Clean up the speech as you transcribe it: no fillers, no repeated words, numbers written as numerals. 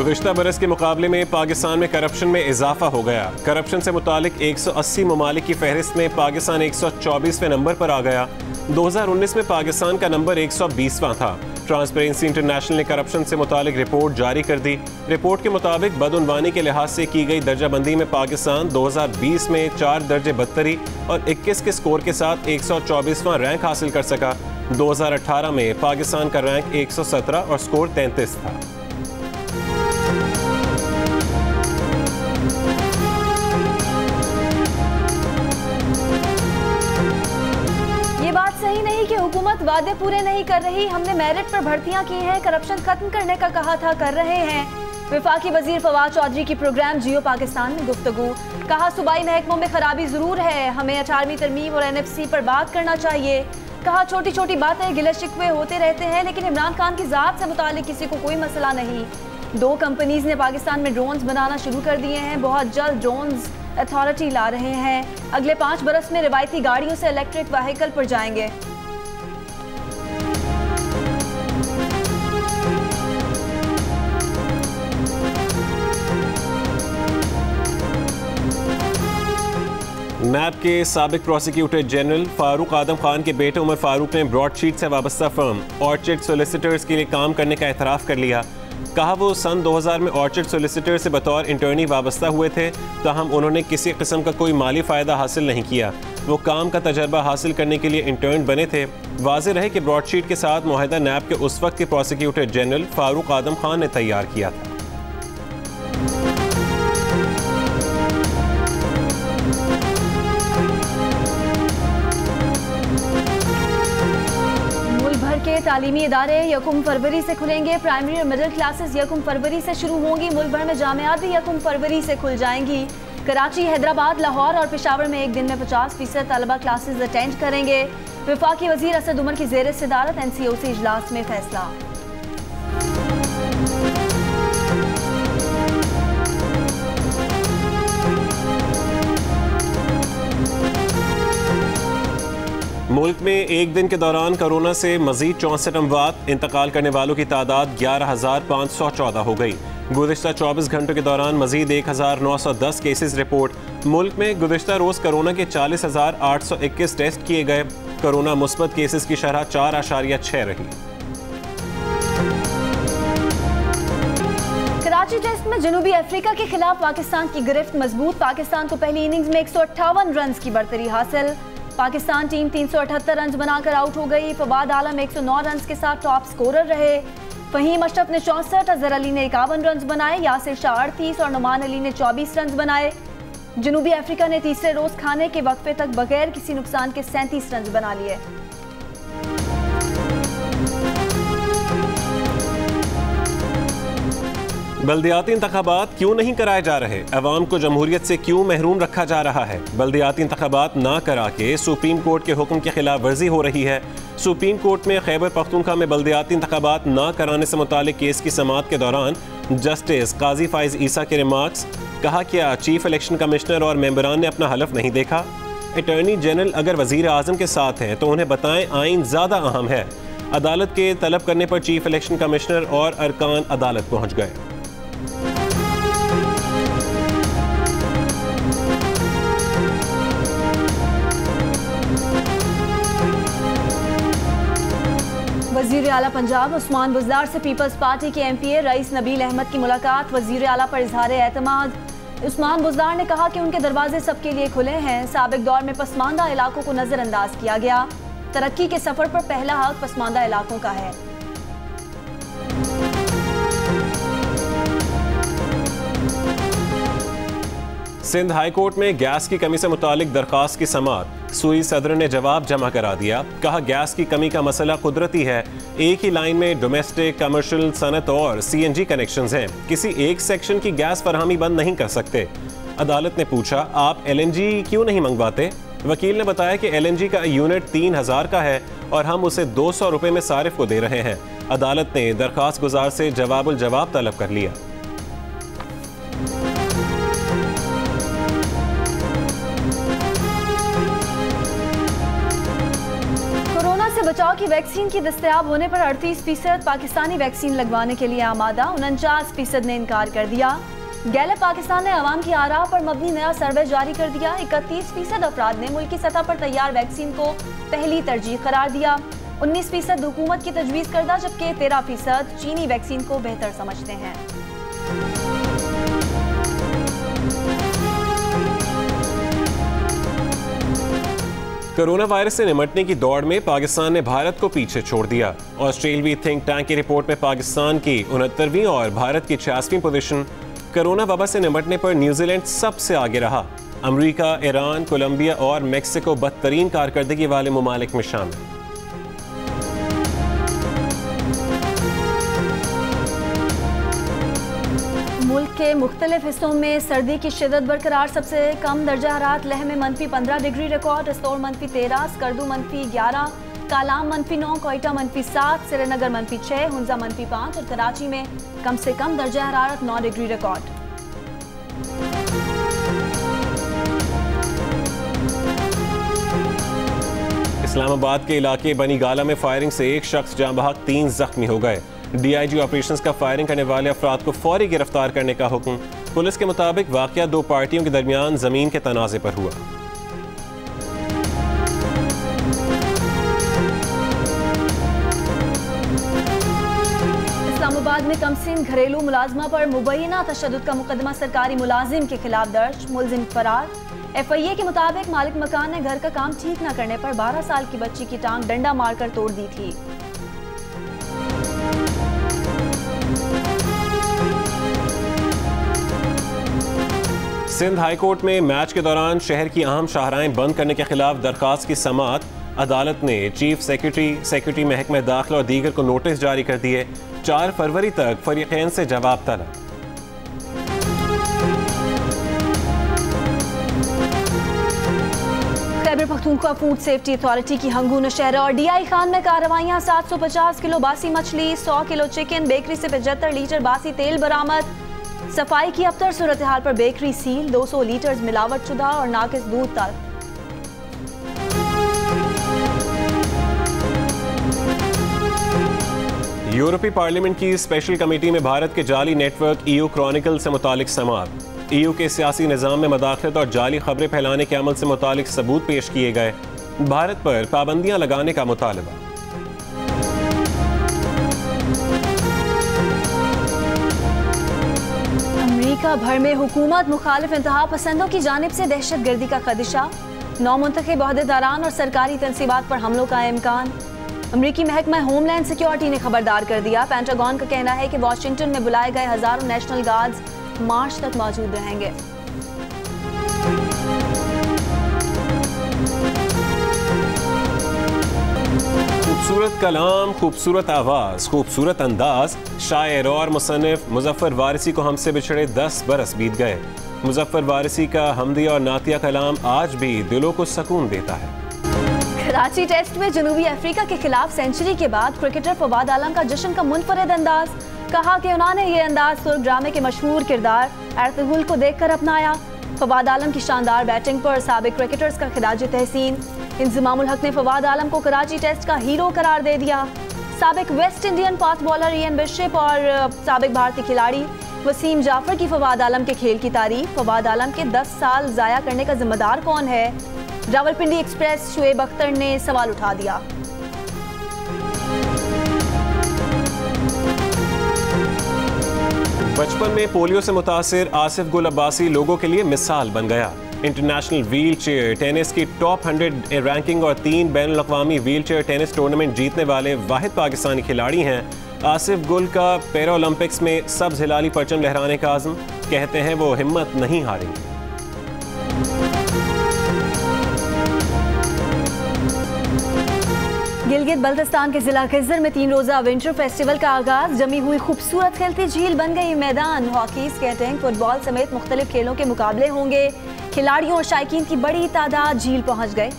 गुज़िश्ता बरस के मुकाबले में पाकिस्तान में करप्शन में इजाफा हो गया। करप्शन से मुतालिक 180 ममालिक की फहरिस्त में पाकिस्तान 124वें नंबर पर आ गया। 2019 में पाकिस्तान का नंबर 120वां था। ट्रांसपेरेंसी इंटरनेशनल ने करप्शन से मुतालिक रिपोर्ट जारी कर दी। रिपोर्ट के मुताबिक बदउनवानी के लिहाज से की गई दर्जाबंदी में पाकिस्तान 2020 में 4 दर्जे बदतरी और 21 के स्कोर के साथ 124वां रैंक हासिल कर सका। 2018 में पाकिस्तान का रैंक 117 और स्कोर 33 था। सही नहीं कि हुकूमत वादे पूरे नहीं कर रही। हमने मेरिट पर भर्तियां की हैं, करप्शन खत्म करने का कहा था, कर रहे हैं। वफाकी वजीर फवाद चौधरी की प्रोग्राम जियो पाकिस्तान में गुफ्तगू। कहा सूबाई महकमों में खराबी जरूर है, हमें 18वीं तरमीम और NFC पर बात करना चाहिए। कहा छोटी छोटी बातें गिले शिकवे होते रहते हैं, लेकिन इमरान खान की जात से मुतालिक किसी को कोई मसला नहीं। 2 कंपनीज ने पाकिस्तान में ड्रोन्स बनाना शुरू कर दिए हैं, बहुत जल्द ड्रोन्स अथॉरिटी ला रहे हैं। अगले 5 बरस में रिवायती गाड़ियों से इलेक्ट्रिक व्हीकल पर जाएंगे। नैब के साबिक प्रोसिक्यूटर जनरल फारूक आदम खान के बेटे उमर फारूक ने ब्रॉडशीट से वाबस्ता फर्म ऑर्चिड सोलिसिटर्स के लिए काम करने का एतराफ़ कर लिया। कहा वो सन 2000 में ऑर्चिड सोलिसिटर से बतौर इंटर्नी वाबस्ता हुए थे, ताहम उन्होंने किसी किस्म का कोई माली फ़ायदा हासिल नहीं किया। वो काम का तजर्बा हासिल करने के लिए इंटर्न बने थे। वाज़ेह रहे कि ब्रॉडशीट के साथ मुआहदा नैब के उस वक्त के प्रोसिक्यूटर जनरल फारूक आदम खान ने तैयार किया था। के तालीमी इदारे 1 फरवरी से खुलेंगे। प्राइमरी और मिडिल क्लासेस 1 फरवरी से शुरू होंगी। मुल्क भर में जामियात भी 1 फरवरी से खुल जाएंगी। कराची, हैदराबाद, लाहौर और पेशावर में एक दिन में 50% तलबा क्लासेस अटेंड करेंगे। वफाकी वजीर असद उमर की ज़ेर सदारत NCOC इजलास में फैसला। मुल्क में एक दिन के दौरान कोरोना से मजीद 64 अमवात। इंतकाल करने वालों की तादाद 11,514 हो गई। गुज़िश्ता 24 घंटों के दौरान मजीद 1,910 केसेस रिपोर्ट। मुल्क में गुज़िश्ता रोज़ कोरोना के 40,821 टेस्ट किए गए। कोरोना मुस्बत केसेस की शरह 4.6 रही। कराची टेस्ट में जनूबी अफ्रीका के खिलाफ पाकिस्तान की गिरफ्त मजबूत। पाकिस्तान को पहली इनिंग्स में 158 रन की बढ़तरी हासिल। पाकिस्तान टीम 378 रन बनाकर आउट हो गई। फवाद आलम 109 रन के साथ टॉप स्कोरर रहे। फहीम अशरफ ने 64, अजहर अली ने 51 रन बनाए, यासिर शाह 38 और नुमान अली ने 24 रन बनाए। जनूबी अफ्रीका ने तीसरे रोज खाने के वक्फे तक बगैर किसी नुकसान के 37 रन बना लिए। बल्दियाती इंतखाबात क्यों नहीं कराए जा रहे? अवाम को जमहूरियत से क्यों महरूम रखा जा रहा है? बल्दियाती इंतखाबात ना करा के सुप्रीम कोर्ट के हुक्म की खिलाफ वर्जी हो रही है। सुप्रीम कोर्ट में खैबर पख्तूनख्वा में बल्दियाती इंतखाबात ना कराने से मुतालिक केस की समाअत के दौरान जस्टिस काजी फाइज ईसा के रिमार्क्स। कहा क्या चीफ इलेक्शन कमिश्नर और मेंबरान ने अपना हलफ नहीं देखा? अटॉर्नी जनरल अगर वजीर आजम के साथ हैं तो उन्हें बताएं आइन ज़्यादा अहम है। अदालत के तलब करने पर चीफ इलेक्शन कमिश्नर और अरकान अदालत पहुँच गए। वज़ीर आला पंजाब उस्मान बुज़दार से पीपल्स पार्टी के MPA रईस नबील अहमद की मुलाकात। वज़ीर आला पर इजहार एतमाद। उस्मान बुज़दार ने कहा कि उनके दरवाजे सबके लिए खुले हैं। साबिक दौर में पसमानदा इलाकों को नज़रअंदाज किया गया। तरक्की के सफ़र पर पहला हक पसमानदा इलाकों का है। सिंध हाई कोर्ट में गैस की कमी से मुतालिक दरख्वास्त की समाअत। सूई सदर ने जवाब जमा करा दिया। कहा गैस की कमी का मसला कुदरती है। एक ही लाइन में डोमेस्टिक, कमर्शियल, सनत और CNG कनेक्शंस हैं। किसी एक सेक्शन की गैस फरहमी बंद नहीं कर सकते। अदालत ने पूछा आप LNG क्यों नहीं मंगवाते? वकील ने बताया कि LNG का यूनिट 3000 का है और हम उसे 200 रुपये में सारिफ को दे रहे हैं। अदालत ने दरख्वास्त गुजार से जवाबुल जवाब तलब कर लिया। बचाव बचाव की वैक्सीन की दस्तयाब होने पर 38% पाकिस्तानी वैक्सीन लगवाने के लिए आमादा, 49% ने इनकार कर दिया। गैलप पाकिस्तान ने अवाम की आरा पर मबनी नया सर्वे जारी कर दिया। 31% अफराद ने मुल्की सतह पर तैयार वैक्सीन को पहली तरजीह करार दिया। 19% हुकूमत की तजवीज़ करदा, जबकि 13% चीनी वैक्सीन को बेहतर समझते हैं। कोरोना वायरस से निपटने की दौड़ में पाकिस्तान ने भारत को पीछे छोड़ दिया। ऑस्ट्रेलवी थिंक टैंक की रिपोर्ट में पाकिस्तान की 69वीं और भारत की 86वीं पोजीशन। कोरोना वबा से निपटने पर न्यूजीलैंड सबसे आगे रहा। अमेरिका, ईरान, कोलंबिया और मेक्सिको बदतरीन कारकर्दगी वाले ममालिक में शामिल। मुल्क के मुख्तलिफ हिस्सों में सर्दी की शिद्दत बरकरार। सबसे कम दर्जा हरारत लेह में -15 डिग्री रिकॉर्ड, रस्तौर -13, स्कर्दू -11, कालाम -9, कोयटा -7, श्रीनगर -6, हुंजा -5 और कराची में कम से कम दर्जा हरारत 9 डिग्री रिकॉर्ड। इस्लामाबाद के इलाके बनी गाला में फायरिंग से एक शख्स जाँ बहक, 3 जख्मी हो गए। DIG ऑपरेशंस का फायरिंग करने वाले अफराद को फौरी गिरफ्तार करने का हुक्म। पुलिस के मुताबिक वाकया 2 पार्टियों के दरमियान जमीन के तनाज़े पर हुआ। इस्लामाबाद में कमसिन घरेलू मुलाजमा पर मुबैना तशद्दुद का मुकदमा सरकारी मुलाजिम के खिलाफ दर्ज, मुलजिम फरार। FIA के मुताबिक मालिक मकान ने घर का काम ठीक न करने पर 12 साल की बच्ची की टांग डंडा मारकर तोड़ दी थी। सिंध हाई कोर्ट में मैच के दौरान शहर की अहम शाहराहें बंद करने के खिलाफ दरखास्त की समाअत। अदालत ने चीफ सेक्रेटरी महकमा दाखिला और दीगर को नोटिस जारी कर दिए। 4 फरवरी तक फरीकैन से जवाब तलब। Khyber Pakhtunkhwa food safety authority की हंगू नौशहरा और DI खान में कार्रवाइयां। 750 किलो बासी मछली, 100 किलो चिकन, बेकरी से 75 लीटर बासी तेल बरामद। सफाई की अबतर सूरत हाल पर बेकरी सील, 200 लीटर मिलावट शुदा और नाकिस दूध तक। यूरोपीय पार्लियामेंट की स्पेशल कमेटी में भारत के जाली नेटवर्क EU क्रॉनिकल से मुतालिक समाअत। EU के सियासी निज़ाम में मदाखलत और जाली खबरें फैलाने के अमल से मुतालिक सबूत पेश किए गए। भारत पर पाबंदियां लगाने का मुतालबा। अमेरिका भर में हुकूमत मुखालिफ इंतहा पसंदों की जानिब से दहशत गर्दी का खदशा। नौमुंतखब ओहदेदारान और सरकारी तनसीबात पर हमलों का इम्कान। अमरीकी महकमा होमलैंड सिक्योरिटी ने खबरदार कर दिया। पेंटागन का कहना है कि वाशिंगटन में बुलाए गए हजारों नेशनल गार्ड्स मार्च तक मौजूद रहेंगे। खूबसूरत कलाम, खूबसूरत आवाज़, खूबसूरत अंदाज। शायर और मुसन्निफ मुजफ्फर वारिसी को हमसे बिछड़े 10 बरस बीत गए। मुजफ्फर वारिसी का हमदी और नातिया कलाम आज भी दिलों को सुकून देता है। कराची टेस्ट में जनूबी अफ्रीका के खिलाफ सेंचुरी के बाद क्रिकेटर फवाद आलम का जश्न का मुनफरिद अंदाज। कहा कि उन्होंने ये अंदाज तुर्क ड्रामे के मशहूर किरदार एर्तुगरुल को देखकर अपनाया। फवाद आलम की शानदार बैटिंग पर साबिक क्रिकेटर्स का खिराज तहसीन। इंज़मामुल हक ने फवाद आलम को कराची टेस्ट का हीरो करार दे दिया। साबिक West Indian fast bowler Ian bishop और साबिक भारतीय खिलाड़ी वसीम जाफर की फवाद आलम के खेल की तारीफ। फवाद आलम के 10 साल जाया करने का जिम्मेदार कौन है? रावलपिंडी एक्सप्रेस शुएब अख्तर ने सवाल उठा दिया। बचपन में पोलियो से मुतासिर आसिफ गुल अब्बासी लोगों के लिए मिसाल बन गया। इंटरनेशनल व्हील चेयर टेनिस की टॉप 100 रैंकिंग और 3 बैनुल-अक़वामी व्हील चेयर टेनिस टूर्नामेंट जीतने वाले वाहिद पाकिस्तानी खिलाड़ी हैं। आसिफ गुल का पैरा ओलंपिक्स में सब्ज हिलाली परचम लहराने का आज़म। कहते हैं वो हिम्मत नहीं हारेंगे। गिलगित बल्तिस्तान के जिला खिज़र में 3 रोज़ा विंटर फेस्टिवल का आगाज। जमी हुई खूबसूरत खिलती झील बन गई मैदान। हॉकी, स्केटिंग, फुटबॉल समेत मुख्तलिफ खेलों के मुकाबले होंगे। खिलाड़ियों और शायकीन की बड़ी तादाद झील पहुंच गए।